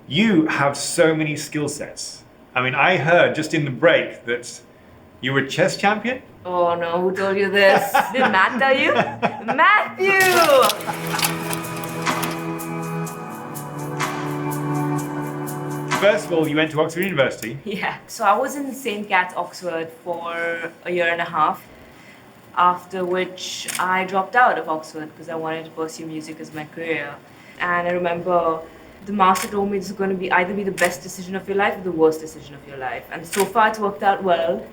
You have so many skill sets. I mean, I heard just in the break that you were chess champion. Oh no, who told you this? Did Matt tell you? Matthew! First of all, you went to Oxford University. Yeah, so I was in St. Cat's, Oxford for a year and a half, after which I dropped out of Oxford because I wanted to pursue music as my career. And I remember the master told me this is going to be either be the best decision of your life or the worst decision of your life. And so far it's worked out well.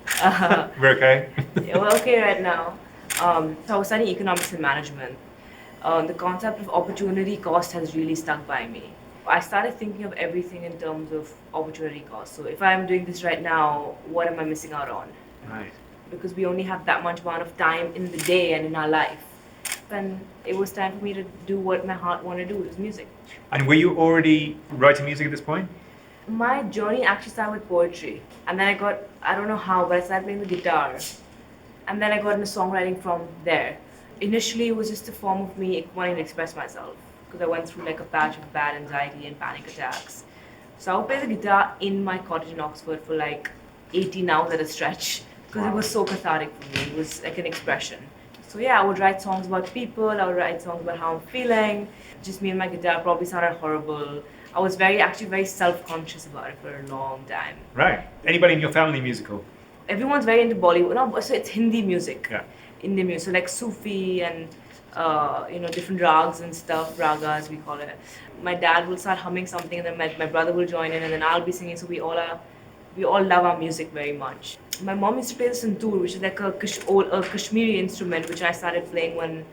We're okay. Yeah, we're okay right now. So I was studying economics and management. The concept of opportunity cost has really stuck by me. I started thinking of everything in terms of opportunity cost. So if I'm doing this right now, what am I missing out on? Right. Because we only have that much amount of time in the day and in our life. And it was time for me to do what my heart wanted to do, was music. And were you already writing music at this point? My journey actually started with poetry. And then I don't know how, but I started playing the guitar. And then I got into songwriting from there. Initially, it was just a form of me wanting to express myself, because I went through like a patch of bad anxiety and panic attacks. So I would play the guitar in my cottage in Oxford for like 18 hours at a stretch, because it was so cathartic for me. It was like an expression. So yeah, I would write songs about people, I would write songs about how I'm feeling. Just me and my guitar probably sounded horrible. I was actually very self-conscious about it for a long time. Right. Anybody in your family musical? Everyone's very into Bollywood. No, so it's Hindi music. Yeah. Indian music, so like Sufi and different rags and stuff, ragas we call it. My dad will start humming something, and then my brother will join in, and then I'll be singing. So we all love our music very much. My mom used to play the santoor, which is like a Kashmiri instrument, which I started playing when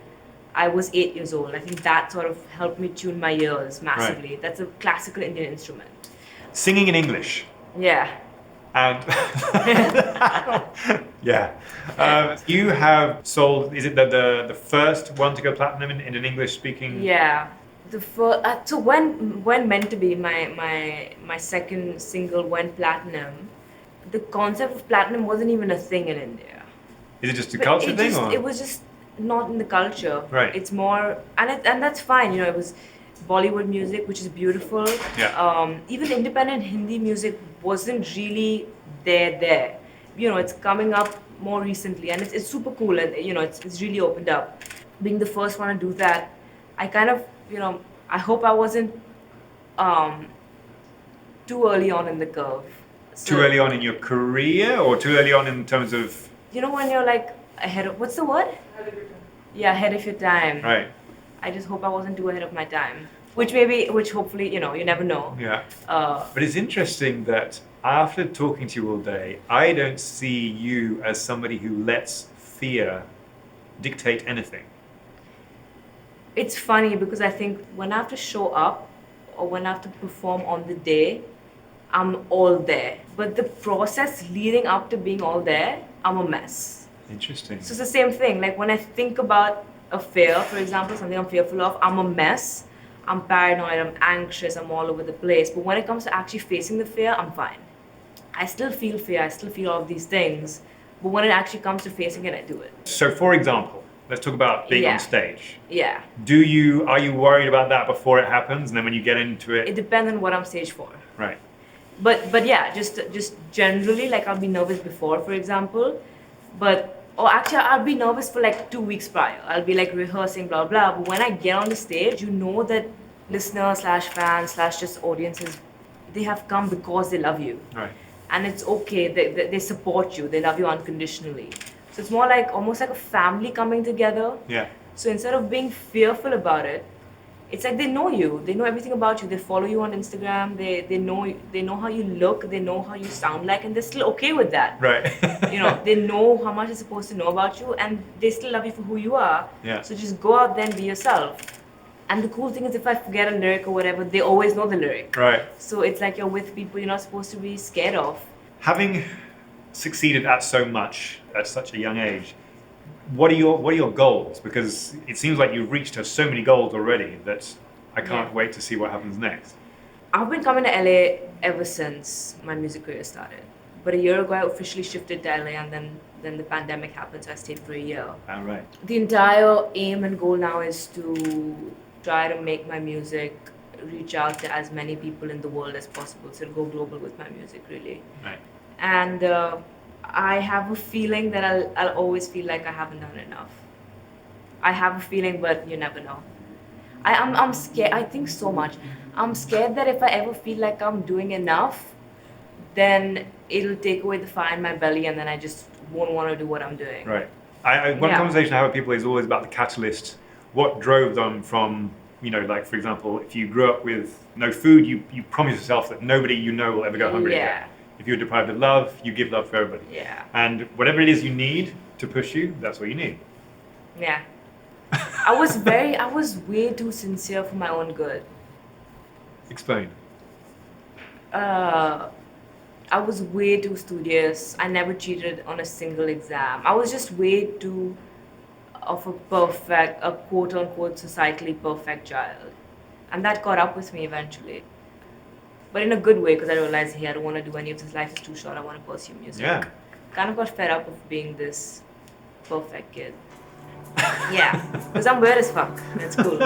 I was 8 years old. I think that sort of helped me tune my ears massively. Right. That's a classical Indian instrument. Singing in English. Yeah. And yeah, you have sold. Is it the first one to go platinum in an English speaking? Yeah. So when Meant to Be, my second single went platinum, the concept of platinum wasn't even a thing in India. Is it just a But culture thing, or? it was just not in the culture. Right. It's more, and that's fine. It was Bollywood music, which is beautiful. Yeah. Even independent Hindi music wasn't really there. It's coming up more recently, and it's super cool, and it's really opened up. Being the first one to do that, I kind of, I hope I wasn't too early on in the curve. Too early on in your career, or too early on in terms of? When you're like ahead of, what's the word? Ahead of your time. Yeah, ahead of your time. Right. I just hope I wasn't too ahead of my time. Which hopefully, you never know. Yeah. But it's interesting that after talking to you all day, I don't see you as somebody who lets fear dictate anything. It's funny because I think when I have to show up or when I have to perform on the day, I'm all there. But the process leading up to being all there, I'm a mess. Interesting. So it's the same thing. Like when I think about a fear, for example, something I'm fearful of, I'm a mess. I'm paranoid, I'm anxious, I'm all over the place. But when it comes to actually facing the fear, I'm fine. I still feel fear, I still feel all of these things. But when it actually comes to facing it, I do it. So, for example, let's talk about being Yeah. on stage. Yeah. Are you worried about that before it happens, and then when you get into It it? depends on what I'm staged for. Right. But yeah, just generally, like I'll be nervous before, for example. Or actually, I'll be nervous for like 2 weeks prior. I'll be like rehearsing, blah, blah. But when I get on the stage, that listeners / fans / just audiences, they have come because they love you. Right. And it's okay, they support you, they love you unconditionally. So it's more like almost like a family coming together. Yeah. So instead of being fearful about it, it's like they know you, they know everything about you, they follow you on Instagram, they know how you look, they know how you sound like, and they're still okay with that. Right. They know how much they're supposed to know about you, and they still love you for who you are. Yeah. So just go out there and be yourself. And the cool thing is, if I forget a lyric or whatever, they always know the lyric. Right. So it's like you're with people you're not supposed to be scared of. Having succeeded at so much at such a young age, what are your goals? Because it seems like you've reached so many goals already that I can't Yeah. wait to see what happens next. I've been coming to LA ever since my music career started. But a year ago, I officially shifted to LA, and then the pandemic happened, so I stayed for a year. All right. The entire aim and goal now is to try to make my music reach out to as many people in the world as possible, so go global with my music, really. Right. And I have a feeling that I'll always feel like I haven't done enough. I have a feeling, but you never know. I'm scared. I think so much. I'm scared that if I ever feel like I'm doing enough, then it'll take away the fire in my belly, and then I just won't want to do what I'm doing. Right. One Yeah. conversation I have with people is always about the catalyst. What drove them from, like, for example, if you grew up with no food, you promise yourself that nobody you know will ever go hungry Yeah. again. If you're deprived of love, you give love to everybody. Yeah. And whatever it is you need to push you, that's what you need. Yeah. I was way too sincere for my own good. Explain. I was way too studious. I never cheated on a single exam. I was just way too of a quote unquote societally perfect child. And that caught up with me eventually. But in a good way, because I realized, hey, I don't want to do any of this. Life is too short. I want to pursue music. Yeah. Kind of got fed up of being this perfect kid. Yeah. Because I'm weird as fuck. That's cool.